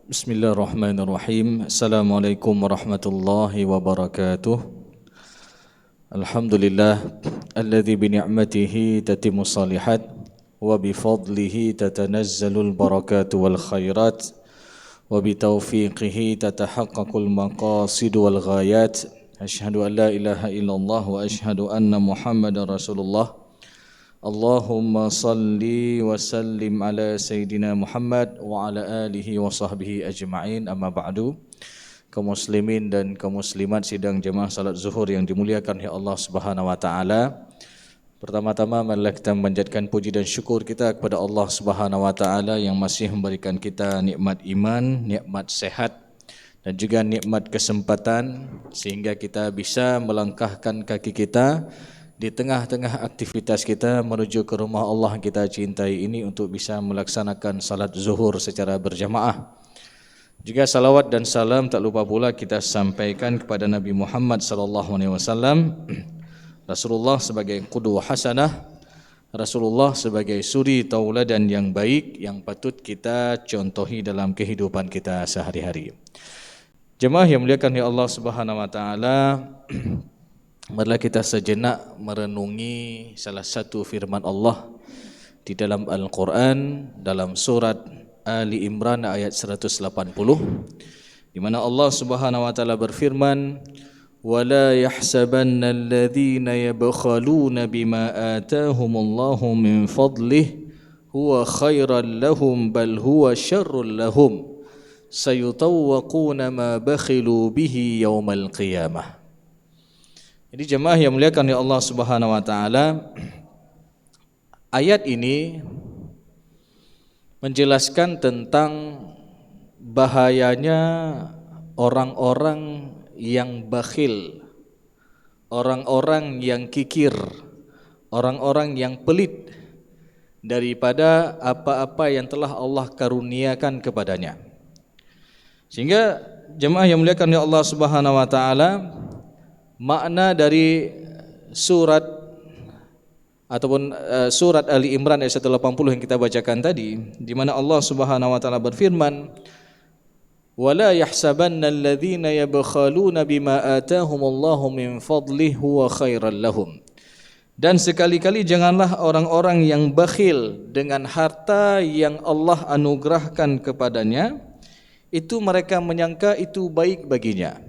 Bismillahirrahmanirrahim. Assalamualaikum warahmatullahi wabarakatuh. Alhamdulillah alladzi bi ni'matihi tatimmu shalihat wa bi fadlihi tatanazzalul barakatu wal khairat wa bi taufiqihi tatahaqqaqul maqasid wal ghayat. Asyhadu an la ilaha illallah wa asyhadu anna Muhammadar Rasulullah. Allahumma salli wa sallim ala Sayyidina Muhammad wa ala alihi wa sahbihi ajma'in, amma ba'du. Kaum muslimin dan kaum muslimat sidang jemaah salat zuhur yang dimuliakan oleh Allah Subhanahu wa taala. Pertama-tama marilah kita memanjatkan puji dan syukur kita kepada Allah Subhanahu wa taala yang masih memberikan kita nikmat iman, nikmat sehat dan juga nikmat kesempatan sehingga kita bisa melangkahkan kaki kita di tengah-tengah aktivitas kita menuju ke rumah Allah kita cintai ini untuk bisa melaksanakan salat zuhur secara berjamaah. Juga salawat dan salam tak lupa pula kita sampaikan kepada Nabi Muhammad sallallahu alaihi wasallam, Rasulullah sebagai qudwah hasanah, Rasulullah sebagai suri tauladan yang baik yang patut kita contohi dalam kehidupan kita sehari-hari. Jemaah yang muliakan oleh Allah Subhanahu wa taala, marilah kita sejenak merenungi salah satu firman Allah di dalam Al-Quran dalam surat Ali Imran ayat 180 di mana Allah Subhanahu wa taala berfirman, "Wala yahsabanna alladhina yabkhaluna bima atahumullahu min fadlihi huwa khairan lahum bal huwa syarrun lahum sayutawwaquna ma bakhilu bihi yaumal qiyamah." Jadi jemaah yang muliakan oleh Allah Subhanahu wa taala, ayat ini menjelaskan tentang bahayanya orang-orang yang bakhil, orang-orang yang kikir, orang-orang yang pelit daripada apa-apa yang telah Allah karuniakan kepadanya. Sehingga jemaah yang muliakan oleh Allah Subhanahu wa taala, makna dari surat ataupun surat Ali Imran ayat 180 yang kita bacakan tadi, di mana Allah Subhanahu wa taala berfirman, "Wala yahsabanna alladhina yabkhaluna bima atahumullahu min fadlihi huwa khairan lahum." Dan sekali-kali janganlah orang-orang yang bakhil dengan harta yang Allah anugerahkan kepadanya, itu mereka menyangka itu baik baginya.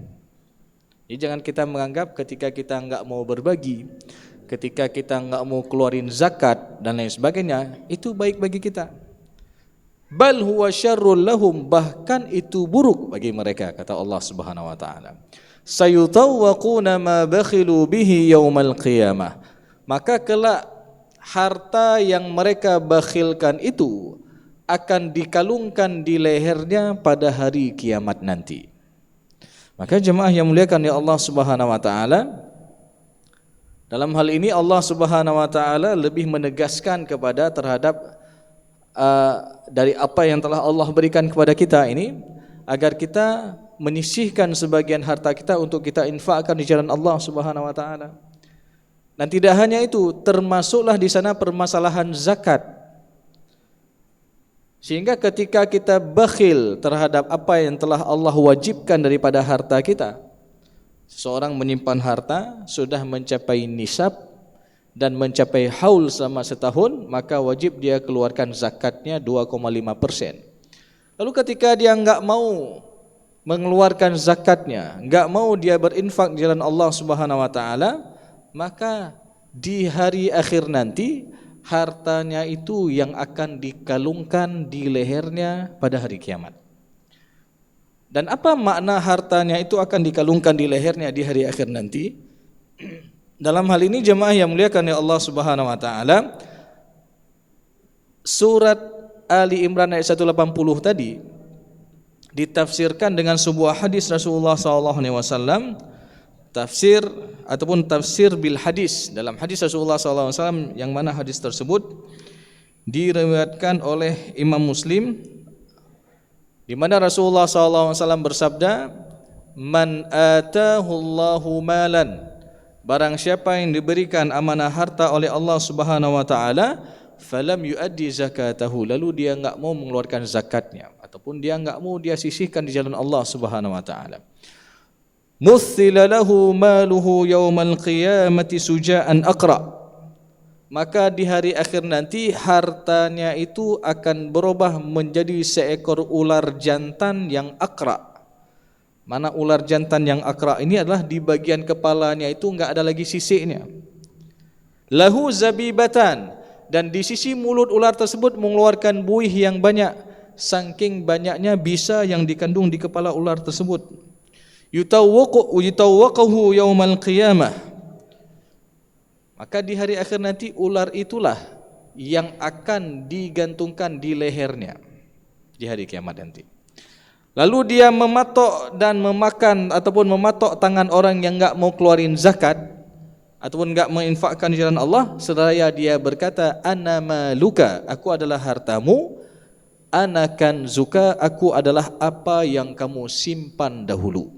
Jadi jangan kita menganggap ketika kita enggak mau berbagi, ketika kita enggak mau keluarin zakat dan lain sebagainya, itu baik bagi kita. Bal huwa syarrul lahum, bahkan itu buruk bagi mereka, kata Allah Subhanahu wa taala. Sayutawwaquna ma bakhilu bihi yaumal qiyamah. Maka kelak harta yang mereka bakhilkan itu akan dikalungkan di lehernya pada hari kiamat nanti. Maka jemaah yang muliakan oleh Allah Subhanahu wa taala, dalam hal ini Allah Subhanahu wa taala lebih menegaskan kepada terhadap dari apa yang telah Allah berikan kepada kita ini, agar kita menyisihkan sebagian harta kita untuk kita infakkan di jalan Allah Subhanahu wa taala. Dan tidak hanya itu, termasuklah di sana permasalahan zakat. Sehingga ketika kita bakhil terhadap apa yang telah Allah wajibkan daripada harta kita, seseorang menyimpan harta sudah mencapai nisab dan mencapai haul selama setahun, maka wajib dia keluarkan zakatnya 2,5%. Lalu ketika dia enggak mau mengeluarkan zakatnya, enggak mau dia berinfak di jalan Allah Subhanahu wa taala, maka di hari akhir nanti hartanya itu yang akan dikalungkan di lehernya pada hari kiamat. Dan apa makna hartanya itu akan dikalungkan di lehernya di hari akhir nanti? Dalam hal ini jemaah yang muliakan oleh Allah Subhanahu wa taala, surat Ali Imran ayat 180 tadi ditafsirkan dengan sebuah hadis Rasulullah SAW, tafsir ataupun tafsir bil hadis. Dalam hadis Rasulullah SAW yang mana hadis tersebut diriwayatkan oleh Imam Muslim, di mana Rasulullah SAW bersabda, "Man atahullahu malan," barang siapa yang diberikan amanah harta oleh Allah Subhanahu wa taala, falam yuaddi zakatahu, lalu dia enggak mau mengeluarkan zakatnya ataupun dia enggak mau dia sisihkan di jalan Allah Subhanahu wa taala. Muthila lahu maluhu yaumal qiyamati sujaan aqra, maka di hari akhir nanti hartanya itu akan berubah menjadi seekor ular jantan yang aqra. Mana ular jantan yang aqra ini adalah di bagian kepalanya itu enggak ada lagi sisiknya. Lahu zabibatan, dan di sisi mulut ular tersebut mengeluarkan buih yang banyak, saking banyaknya bisa yang dikandung di kepala ular tersebut. Yutawwaqahu yaumal qiyamah, maka di hari akhir nanti ular itulah yang akan digantungkan di lehernya di hari kiamat nanti. Lalu dia mematok dan memakan ataupun mematok tangan orang yang enggak mau keluarin zakat ataupun enggak menginfakkan di jalan Allah, seraya dia berkata, ana maluka, aku adalah hartamu, ana kanzuka, aku adalah apa yang kamu simpan dahulu.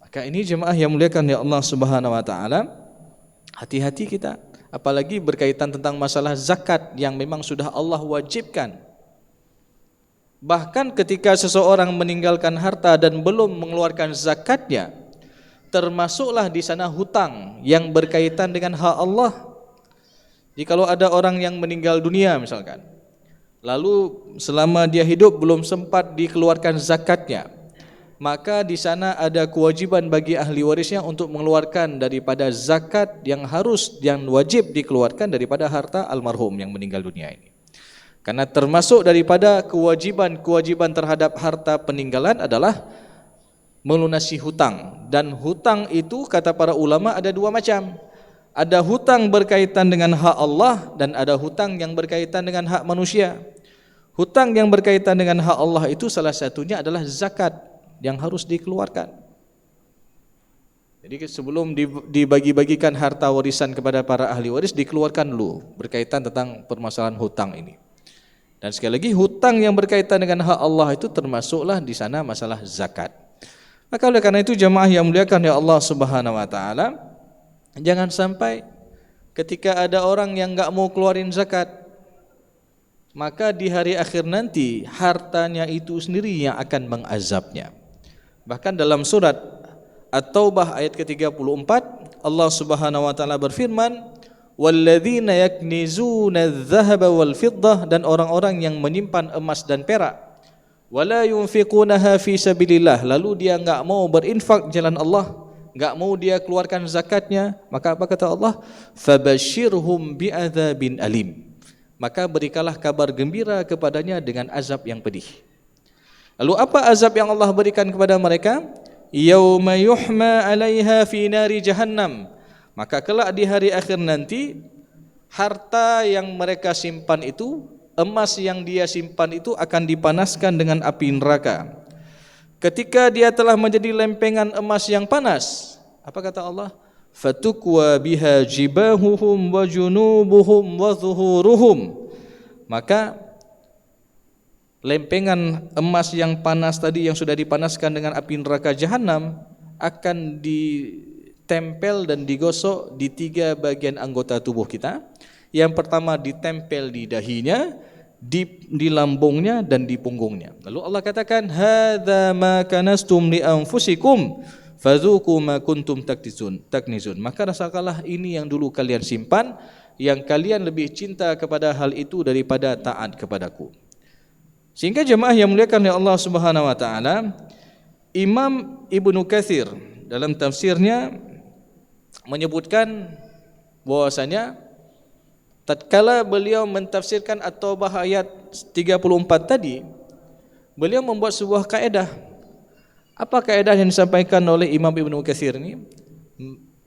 Maka ini jemaah yang muliakan ya Allah Subhanahu wa taala, hati-hati kita apalagi berkaitan tentang masalah zakat yang memang sudah Allah wajibkan. Bahkan ketika seseorang meninggalkan harta dan belum mengeluarkan zakatnya, termasuklah di sana hutang yang berkaitan dengan hak Allah. Jadi kalau ada orang yang meninggal dunia misalkan, lalu selama dia hidup belum sempat dikeluarkan zakatnya, maka di sana ada kewajiban bagi ahli warisnya untuk mengeluarkan daripada zakat yang harus, yang wajib dikeluarkan daripada harta almarhum yang meninggal dunia ini. Karena termasuk daripada kewajiban-kewajiban terhadap harta peninggalan adalah melunasi hutang. Dan hutang itu kata para ulama ada dua macam. Ada hutang berkaitan dengan hak Allah dan ada hutang yang berkaitan dengan hak manusia. Hutang yang berkaitan dengan hak Allah itu salah satunya adalah zakat yang harus dikeluarkan. Jadi sebelum dibagi-bagikan harta warisan kepada para ahli waris, dikeluarkan dulu berkaitan tentang permasalahan hutang ini. Dan sekali lagi hutang yang berkaitan dengan hak Allah itu termasuklah di sana masalah zakat. Maka oleh karena itu jemaah yang muliakan ya Allah Subhanahu wa taala, jangan sampai ketika ada orang yang enggak mau keluarin zakat, maka di hari akhir nanti hartanya itu sendiri yang akan mengazabnya. Bahkan dalam surat At-Taubah ayat ke-34 Allah Subhanahu wa taala berfirman, walladzina yaknizuna adh-dhahaba wal fiddah, dan orang-orang yang menyimpan emas dan perak, wala yunfiqunaha fi sabilillah, lalu dia enggak mau berinfak jalan Allah, enggak mau dia keluarkan zakatnya, maka apa kata Allah? Fabashshirhum bi'adzabin alim, maka berikanlah kabar gembira kepadanya dengan azab yang pedih. Lalu apa azab yang Allah berikan kepada mereka? Yauma yuhma 'alaiha fi nari jahannam, maka kelak di hari akhir nanti harta yang mereka simpan itu, emas yang dia simpan itu akan dipanaskan dengan api neraka. Ketika dia telah menjadi lempengan emas yang panas, apa kata Allah? Fatukwa biha jibahuhum wa junubuhum wa zuhuruhum, maka lempengan emas yang panas tadi yang sudah dipanaskan dengan api neraka jahanam akan ditempel dan digosok di 3 bagian anggota tubuh kita. Yang pertama ditempel di dahinya, di lambungnya dan di punggungnya. Lalu Allah katakan, hadza ma kanastum li anfusikum fadzuqu ma kuntum taknizun. Maka rasakanlah ini yang dulu kalian simpan, yang kalian lebih cinta kepada hal itu daripada taat kepadaku. Sehingga jemaah yang muliakan oleh Allah Subhanahu wa taala, Imam Ibnu Katsir dalam tafsirnya menyebutkan bahwasanya tatkala beliau mentafsirkan At-Taubah ayat 34 tadi, beliau membuat sebuah kaedah. Apa kaedah yang disampaikan oleh Imam Ibnu Katsir ini?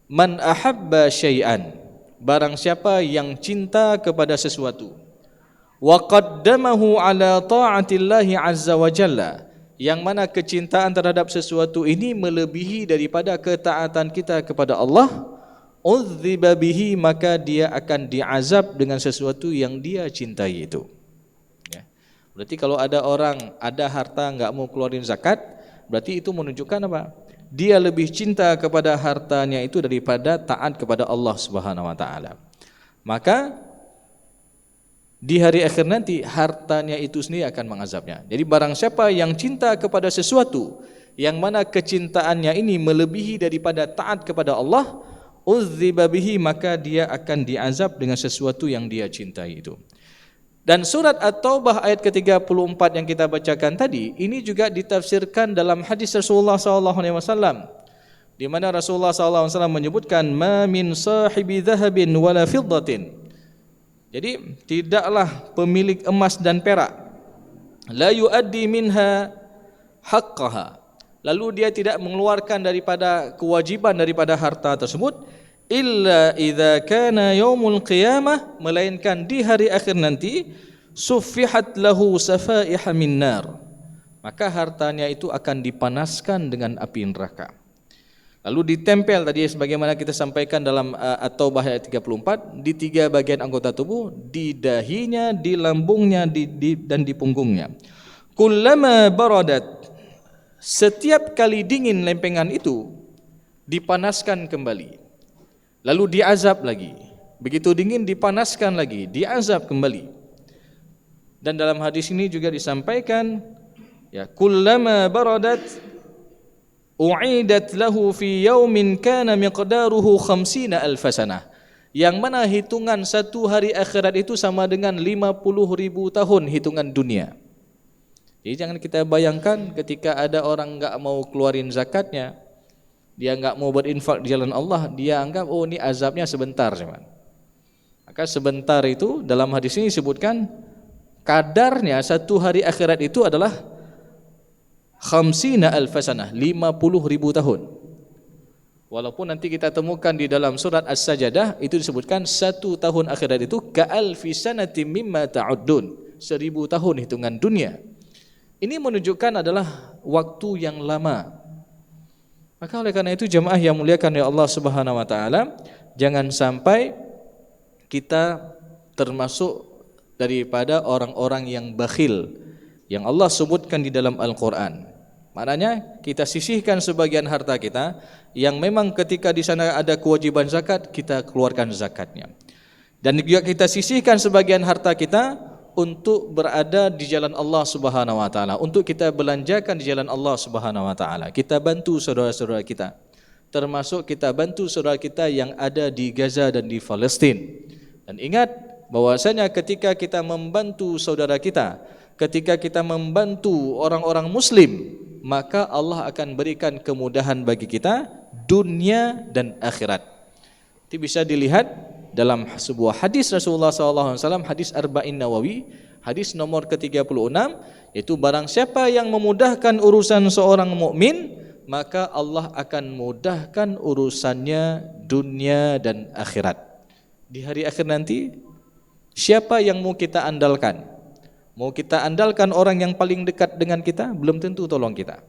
Man ahabba syai'an, barang siapa yang cinta kepada sesuatu, wa qaddamahu ala ta'atillahi azza wa jalla, yang mana kecintaan terhadap sesuatu ini melebihi daripada ketaatan kita kepada Allah, udziba bihi, maka dia akan diazab dengan sesuatu yang dia cintai itu. Ya. Berarti kalau ada orang ada harta enggak mau keluarin zakat, berarti itu menunjukkan apa? Dia lebih cinta kepada hartanya itu daripada taat kepada Allah Subhanahu wa taala. Maka di hari akhir nanti hartanya itu sendiri akan mengazabnya. Jadi barang siapa yang cinta kepada sesuatu yang mana kecintaannya ini melebihi daripada taat kepada Allah, uzziba bihi, maka dia akan diazab dengan sesuatu yang dia cintai itu. Dan surat At-Taubah ayat ke-34 yang kita bacakan tadi, ini juga ditafsirkan dalam hadis Rasulullah SAW, di mana Rasulullah SAW menyebutkan, ma min sahibi dhahabin wala fiddatin. Jadi tidaklah pemilik emas dan perak, la yuaddi minha haqqaha, lalu dia tidak mengeluarkan daripada kewajiban daripada harta tersebut, illa idza kana yaumul qiyamah, melainkan di hari akhir nanti, suffihat lahu safaiha min nar, maka hartanya itu akan dipanaskan dengan api neraka. Lalu ditempel tadi sebagaimana kita sampaikan dalam At-Taubah ayat 34, di 3 bagian anggota tubuh, di dahinya, di lambungnya, dan di punggungnya. Kullama baradat, setiap kali dingin lempengan itu dipanaskan kembali, lalu diazab lagi. Begitu dingin dipanaskan lagi, diazab kembali. Dan dalam hadis ini juga disampaikan, ya, kullama baradat u'idat lahu fi yaumin kana miqdaruhu 50,000 sanah, yang mana hitungan satu hari akhirat itu sama dengan 50.000 tahun hitungan dunia. Jadi jangan kita bayangkan ketika ada orang enggak mau keluarin zakatnya, dia enggak mau berinfak di jalan Allah, dia anggap oh ini azabnya sebentar cuman. Maka sebentar itu dalam hadis ini disebutkan kadarnya satu hari akhirat itu adalah 50,000 sanah, 50.000 tahun. Walaupun nanti kita temukan di dalam surat As-Sajdah itu disebutkan satu tahun akhirat itu ka'alfi sanatin mimma ta'uddun, 1000 tahun hitungan dunia. Ini menunjukkan adalah waktu yang lama. Maka oleh karena itu jemaah yang muliakan ya Allah Subhanahu wa taala, jangan sampai kita termasuk daripada orang-orang yang bakhil yang Allah sebutkan di dalam Al-Quran. Maknanya kita sisihkan sebagian harta kita yang memang ketika di sana ada kewajiban zakat, kita keluarkan zakatnya. Dan juga kita sisihkan sebagian harta kita untuk berada di jalan Allah Subhanahu wa taala, untuk kita belanjakan di jalan Allah Subhanahu wa taala. Kita bantu saudara-saudara kita. Termasuk kita bantu saudara kita yang ada di Gaza dan di Palestina. Dan ingat bahwasanya ketika kita membantu saudara kita, ketika kita membantu orang-orang muslim, maka Allah akan berikan kemudahan bagi kita dunia dan akhirat. Itu bisa dilihat dalam sebuah hadis Rasulullah SAW, hadis Arba'in Nawawi, hadis nomor ke-36, yaitu barang siapa yang memudahkan urusan seorang mukmin, maka Allah akan mudahkan urusannya dunia dan akhirat. Di hari akhir nanti, siapa yang mau kita andalkan? Mau kita andalkan orang yang paling dekat dengan kita, belum tentu tolong kita.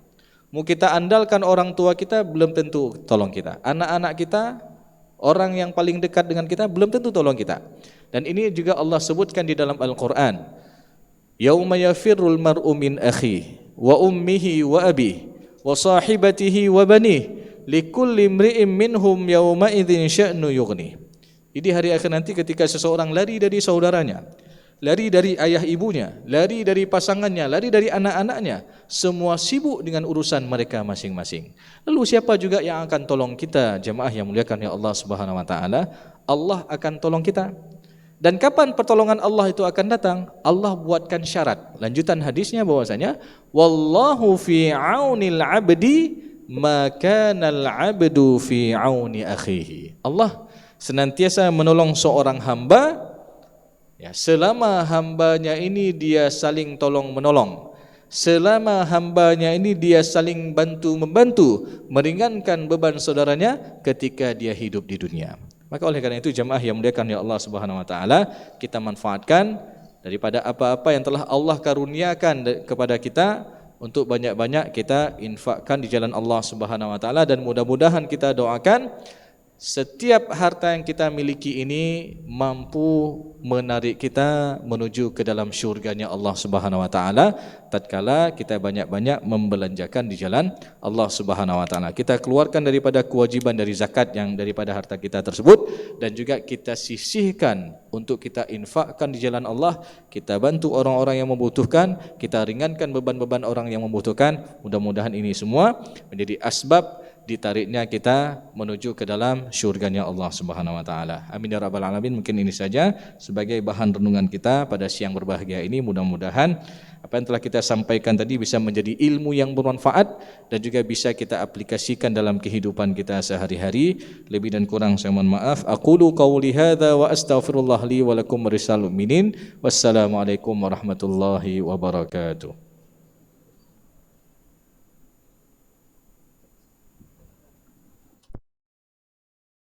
Mau kita andalkan orang tua kita, belum tentu tolong kita. Anak-anak kita, orang yang paling dekat dengan kita, belum tentu tolong kita. Dan ini juga Allah sebutkan di dalam Al-Quran. Yauma yafirrul mar'u min akhihi wa ummihi wa abihi wa sahibatihi wa banihi likulli imri'in minhum yauma idzin sya'nu yughni. Di hari akhir nanti ketika seseorang lari dari saudaranya, lari dari ayah ibunya, lari dari pasangannya, lari dari anak-anaknya, semua sibuk dengan urusan mereka masing-masing. Lalu siapa juga yang akan tolong kita, jemaah yang muliakan ya Allah Subhanahu wa taala? Allah akan tolong kita. Dan kapan pertolongan Allah itu akan datang? Allah buatkan syarat. Lanjutan hadisnya bahwasanya wallahu fi aunil abdi ma kana al abdu fi auni akhihi. Allah senantiasa menolong seorang hamba, ya, selama hambanya ini dia saling tolong menolong, selama hambanya ini dia saling bantu membantu, meringankan beban saudaranya ketika dia hidup di dunia. Maka oleh karena itu jemaah yang muliakan ya Allah Subhanahu wa taala, kita manfaatkan daripada apa-apa yang telah Allah karuniakan kepada kita untuk banyak-banyak kita infakkan di jalan Allah Subhanahu wa taala, dan mudah-mudahan kita doakan setiap harta yang kita miliki ini mampu menarik kita menuju ke dalam syurganya Allah Subhanahu wa taala tatkala kita banyak-banyak membelanjakan di jalan Allah Subhanahu wa taala. Kita keluarkan daripada kewajiban dari zakat yang daripada harta kita tersebut dan juga kita sisihkan untuk kita infakkan di jalan Allah, kita bantu orang-orang yang membutuhkan, kita ringankan beban-beban orang yang membutuhkan. Mudah-mudahan ini semua menjadi asbab ditariknya kita menuju ke dalam syurganya Allah Subhanahu wa taala. Amin ya rabbal alamin. Mungkin ini saja sebagai bahan renungan kita pada siang berbahagia ini. Mudah-mudahan apa yang telah kita sampaikan tadi bisa menjadi ilmu yang bermanfaat dan juga bisa kita aplikasikan dalam kehidupan kita sehari-hari. Lebih dan kurang saya mohon maaf. Aqulu qauli hadza wa astaghfirullah li wa lakum warisal mu'minin. Wassalamualaikum warahmatullahi wabarakatuh.